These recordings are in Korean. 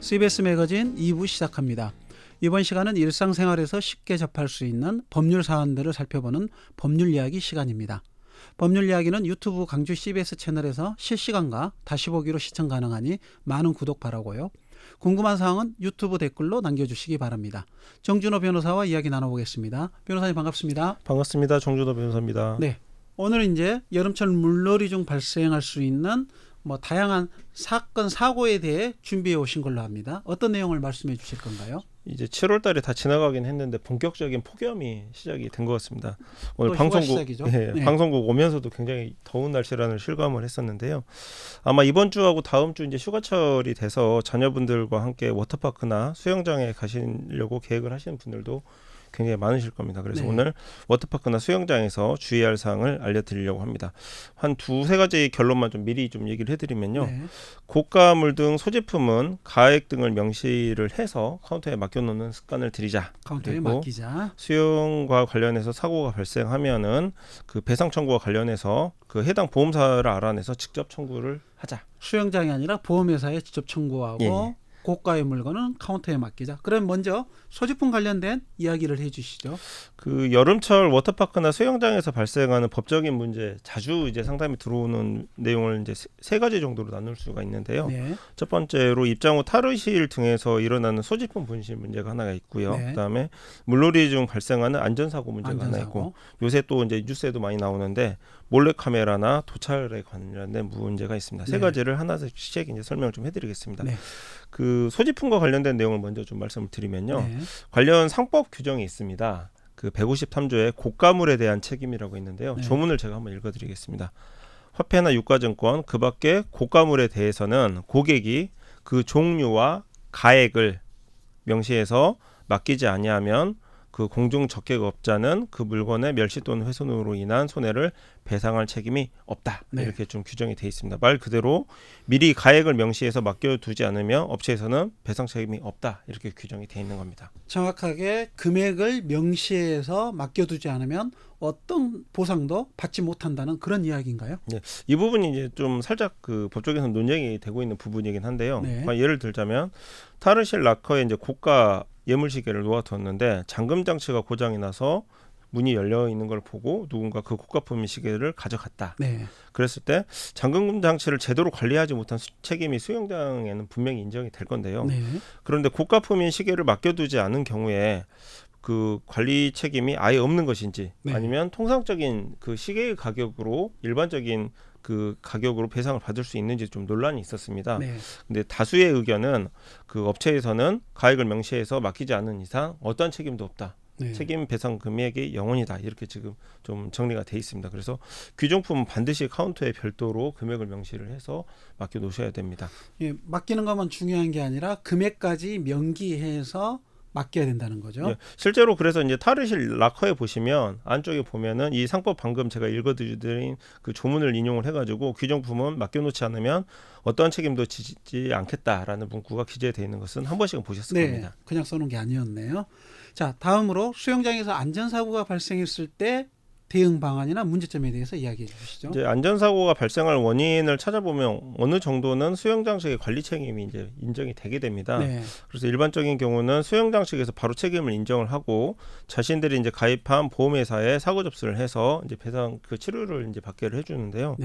CBS 매거진 2부 시작합니다. 이번 시간은 일상생활에서 쉽게 접할 수 있는 법률 사안들을 살펴보는 법률 이야기 시간입니다. 법률 이야기는 유튜브 강주 CBS 채널에서 실시간과 다시 보기로 시청 가능하니 많은 구독 바라고요. 궁금한 사항은 유튜브 댓글로 남겨주시기 바랍니다. 정준호 변호사와 이야기 나눠보겠습니다. 변호사님 반갑습니다. 반갑습니다. 정준호 변호사입니다. 네, 오늘은 이제 여름철 물놀이 중 발생할 수 있는 다양한 사건 사고에 대해 준비해 오신 걸로 합니다. 어떤 내용을 말씀해 주실 건가요? 이제 7월 달이 다 지나가긴 했는데 본격적인 폭염이 시작이 된 것 같습니다. 오늘 방송국 오면서도 굉장히 더운 날씨라는 실감을 했었는데요. 아마 이번 주하고 다음 주 이제 휴가철이 돼서 자녀분들과 함께 워터파크나 수영장에 가시려고 계획을 하시는 분들도 굉장히 많으실 겁니다. 그래서 오늘 워터파크나 수영장에서 주의할 사항을 알려드리려고 합니다. 한 두세 가지 결론만 좀 미리 좀 얘기를 해드리면요. 고가물 등 소지품은 가액 등을 명시를 해서 카운터에 맡겨놓는 습관을 들이자. 카운터에 맡기자. 수영과 관련해서 사고가 발생하면은 그 배상 청구와 관련해서 그 해당 보험사를 알아내서 직접 청구를 하자. 수영장이 아니라 보험회사에 직접 청구하고 고가의 물건은 카운터에 맡기자. 그럼 먼저 소지품 관련된 이야기를 해주시죠. 그 여름철 워터파크나 수영장에서 발생하는 법적인 문제 자주 이제 상담이 들어오는 내용을 이제 세 가지 정도로 나눌 수가 있는데요. 첫 번째로 입장 후 탈의실 등에서 일어나는 소지품 분실 문제가 하나가 있고요. 그다음에 물놀이 중 발생하는 안전사고 문제가 하나 있고, 요새 또 이제 뉴스에도 많이 나오는데 몰래카메라나 도찰에 관련된 문제가 있습니다. 세 가지를 하나씩 이제 설명을 좀 해드리겠습니다. 그 소지품과 관련된 내용을 먼저 좀 말씀을 드리면요. 관련 상법 규정이 있습니다. 그 153조의 고가물에 대한 책임이라고 있는데요. 조문을 제가 한번 읽어드리겠습니다. 화폐나 유가증권 그 밖에 고가물에 대해서는 고객이 그 종류와 가액을 명시해서 맡기지 아니하면 그 공중적객업자는 그 물건의 멸시 또는 훼손으로 인한 손해를 배상할 책임이 없다. 이렇게 좀 규정이 되어 있습니다. 말 그대로 미리 가액을 명시해서 맡겨두지 않으면 업체에서는 배상 책임이 없다. 이렇게 규정이 되어 있는 겁니다. 정확하게 금액을 명시해서 맡겨두지 않으면 어떤 보상도 받지 못한다는 그런 이야기인가요? 네, 이 부분이 이제 좀 살짝 그 법조계에서 논쟁이 되고 있는 부분이긴 한데요. 예를 들자면 탈의실 락커에 이제 고가 예물시계를 놓아뒀는데 잠금 장치가 고장이 나서 문이 열려 있는 걸 보고 누군가 그 고가품 시계를 가져갔다. 그랬을 때 잠금 장치를 제대로 관리하지 못한 책임이 수영장에는 분명히 인정이 될 건데요. 그런데 고가품인 시계를 맡겨두지 않은 경우에 그 관리 책임이 아예 없는 것인지 아니면 통상적인 그 시계의 가격으로 일반적인 그 가격으로 배상을 받을 수 있는지 좀 논란이 있었습니다. 근데 다수의 의견은 그 업체에서는 가액을 명시해서 맡기지 않은 이상 어떠한 책임도 없다. 책임 배상 금액이 0원이다. 이렇게 지금 좀 정리가 돼 있습니다. 그래서 귀중품은 반드시 카운터에 별도로 금액을 명시를 해서 맡겨 놓으셔야 됩니다. 맡기는 것만 중요한 게 아니라 금액까지 명기해서 맡겨야 된다는 거죠. 실제로 그래서 이제 탈의실 락커에 보시면 안쪽에 보면은 이 상법 방금 제가 읽어드린 그 조문을 인용을 해가지고 귀중품은 맡겨놓지 않으면 어떠한 책임도 지지 않겠다라는 문구가 기재되어 있는 것은 한 번씩은 보셨을 겁니다. 그냥 써놓은 게 아니었네요. 자, 다음으로 수영장에서 안전사고가 발생했을 때 대응 방안이나 문제점에 대해서 이야기해 주시죠. 이제 안전사고가 발생할 원인을 찾아보면 어느 정도는 수영장 측의 관리 책임이 이제 인정이 되게 됩니다. 그래서 일반적인 경우는 수영장 측에서 바로 책임을 인정을 하고 자신들이 이제 가입한 보험회사에 사고 접수를 해서 이제 배상 그 치료를 이제 받게를 해주는데요.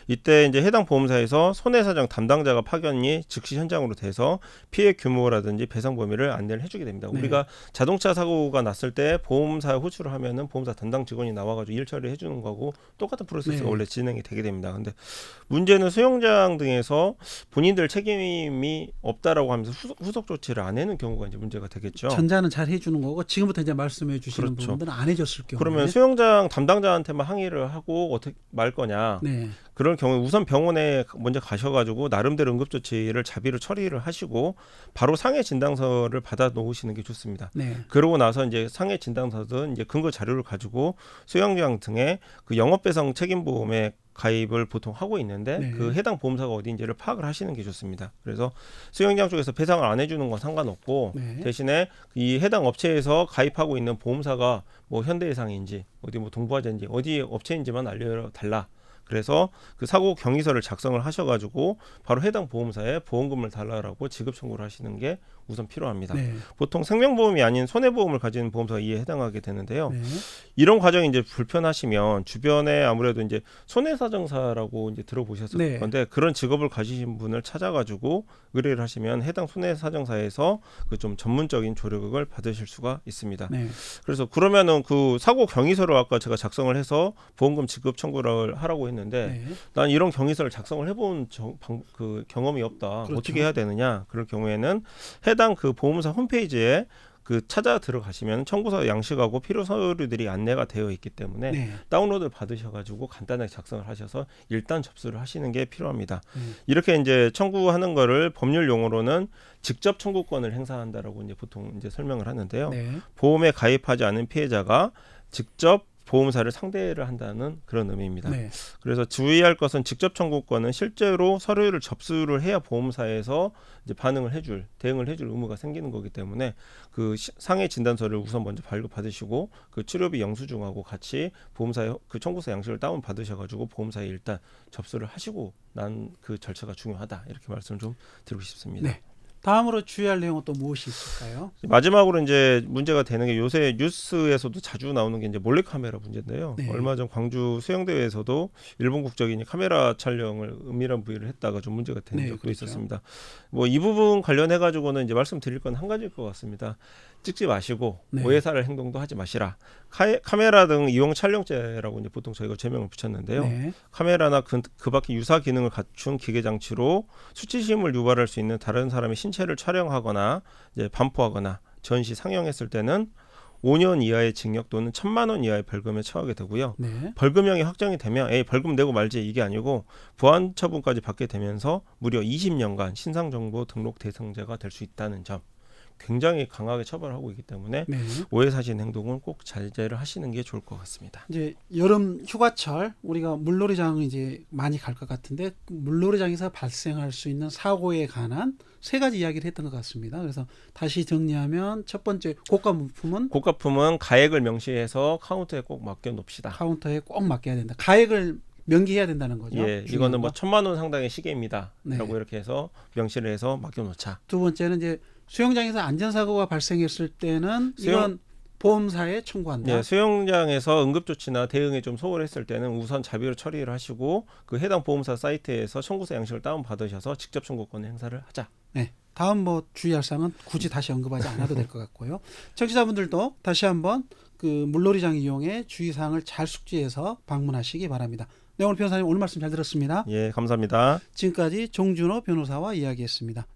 이때 이제 해당 보험사에서 손해사정 담당자가 파견이 즉시 현장으로 돼서 피해 규모라든지 배상 범위를 안내를 해주게 됩니다. 우리가 자동차 사고가 났을 때 보험사에 호출을 하면은 보험사 담당 직원이 나와가지고 일 처리해 주는 거고 똑같은 프로세스가 원래 진행이 되게 됩니다. 근데 문제는 수영장 등에서 본인들 책임이 없다라고 하면서 후속 조치를 안 해는 경우가 이제 문제가 되겠죠. 전자는 잘 해주는 거고 지금부터 이제 말씀해 주시는 부분들은 안 해줬을 경우에 그러면 수영장 담당자한테만 항의를 하고 어떻게 말 거냐. 그럴 경우에 우선 병원에 먼저 가셔가지고 나름대로 응급조치를 자비로 처리를 하시고 바로 상해 진단서를 받아 놓으시는 게 좋습니다. 그러고 나서 이제 상해 진단서든 이제 근거 자료를 가지고 수영장 등의 그 영업배상 책임보험에 가입을 보통 하고 있는데 그 해당 보험사가 어디인지를 파악을 하시는 게 좋습니다. 그래서 수영장 쪽에서 배상을 안 해주는 건 상관없고 대신에 이 해당 업체에서 가입하고 있는 보험사가 뭐 현대해상인지 어디 뭐 동부화재인지 어디 업체인지만 알려달라. 그래서 그 사고 경위서를 작성을 하셔가지고 바로 해당 보험사에 보험금을 달라라고 지급 청구를 하시는 게 우선 필요합니다. 네. 보통 생명보험이 아닌 손해보험을 가진 보험사가 이에 해당하게 되는데요. 네. 이런 과정이 이제 불편하시면 주변에 아무래도 이제 손해사정사라고 이제 들어보셨을 네. 건데 그런 직업을 가지신 분을 찾아가지고 의뢰를 하시면 해당 손해사정사에서 그 좀 전문적인 조력을 받으실 수가 있습니다. 네. 그래서 그러면은 그 사고 경위서를 아까 제가 작성을 해서 보험금 지급 청구를 하라고 했는데 네. 난 이런 경위서를 작성을 해본 그 경험이 없다. 그렇죠. 어떻게 해야 되느냐? 그럴 경우에는 해당 그 보험사 홈페이지에 그 찾아 들어가시면 청구서 양식하고 필요 서류들이 안내가 되어 있기 때문에 네. 다운로드 받으셔가지고 간단하게 작성을 하셔서 일단 접수를 하시는 게 필요합니다. 네. 이렇게 이제 청구하는 거를 법률 용어로는 직접 청구권을 행사한다라고 이제 보통 이제 설명을 하는데요. 네. 보험에 가입하지 않은 피해자가 직접 보험사를 상대를 한다는 그런 의미입니다. 네. 그래서 주의할 것은 직접 청구권은 실제로 서류를 접수를 해야 보험사에서 이제 대응을 해줄 의무가 생기는 거기 때문에 그 상해 진단서를 우선 먼저 발급받으시고 그 치료비 영수증하고 같이 보험사에 그 청구서 양식을 다운 받으셔가지고 보험사에 일단 접수를 하시고 난 그 절차가 중요하다 이렇게 말씀을 좀 드리고 싶습니다. 네. 다음으로 주의할 내용은 또 무엇이 있을까요? 마지막으로 이제 문제가 되는 게 요새 뉴스에서도 자주 나오는 게 이제 몰래카메라 문제인데요. 네. 얼마 전 광주 수영대회에서도 일본 국적인이 카메라 촬영을 은밀한 부위를 했다가 좀 문제가 된 네, 적도 그렇죠. 있었습니다. 뭐 이 부분 관련해 가지고는 이제 말씀드릴 건 한 가지일 것 같습니다. 찍지 마시고 네. 오해사를 행동도 하지 마시라. 카메라 등 이용 촬영죄라고 이제 보통 저희가 제명을 붙였는데요. 네. 카메라나 그 밖의 유사 기능을 갖춘 기계 장치로 수치심을 유발할 수 있는 다른 사람의 신체를 촬영하거나 이제 반포하거나 전시 상영했을 때는 5년 이하의 징역 또는 1,000만 원 이하의 벌금에 처하게 되고요. 네. 벌금형이 확정이 되면 벌금 내고 말지 이게 아니고 보안 처분까지 받게 되면서 무려 20년간 신상정보 등록 대상자가 될 수 있다는 점. 굉장히 강하게 처벌하고 있기 때문에 네. 오해사실 행동은 꼭 자제를 하시는 게 좋을 것 같습니다. 이제 여름 휴가철 우리가 물놀이장 이제 많이 갈 것 같은데 물놀이장에서 발생할 수 있는 사고에 관한 세 가지 이야기를 했던 것 같습니다. 그래서 다시 정리하면 첫 번째 고가품은 가액을 명시해서 카운터에 꼭 맡겨 놓읍시다. 카운터에 꼭 맡겨야 된다. 가액을 명기해야 된다는 거죠. 예, 이거는 뭐 1,000만 원 상당의 시계입니다. 네. 라고 이렇게 해서 명시를 해서 맡겨 놓자. 두 번째는 이제 수영장에서 안전사고가 발생했을 때는 이건 보험사에 청구한다. 예, 수영장에서 응급조치나 대응에 좀 소홀했을 때는 우선 자비로 처리를 하시고 그 해당 보험사 사이트에서 청구서 양식을 다운받으셔서 직접 청구권 행사를 하자. 네. 다음 뭐 주의할 사항은 굳이 다시 언급하지 않아도 될 것 같고요. 청취자분들도 다시 한번 그 물놀이장 이용에 주의사항을 잘 숙지해서 방문하시기 바랍니다. 네, 오늘 변호사님 오늘 말씀 잘 들었습니다. 예, 감사합니다. 지금까지 정준호 변호사와 이야기했습니다.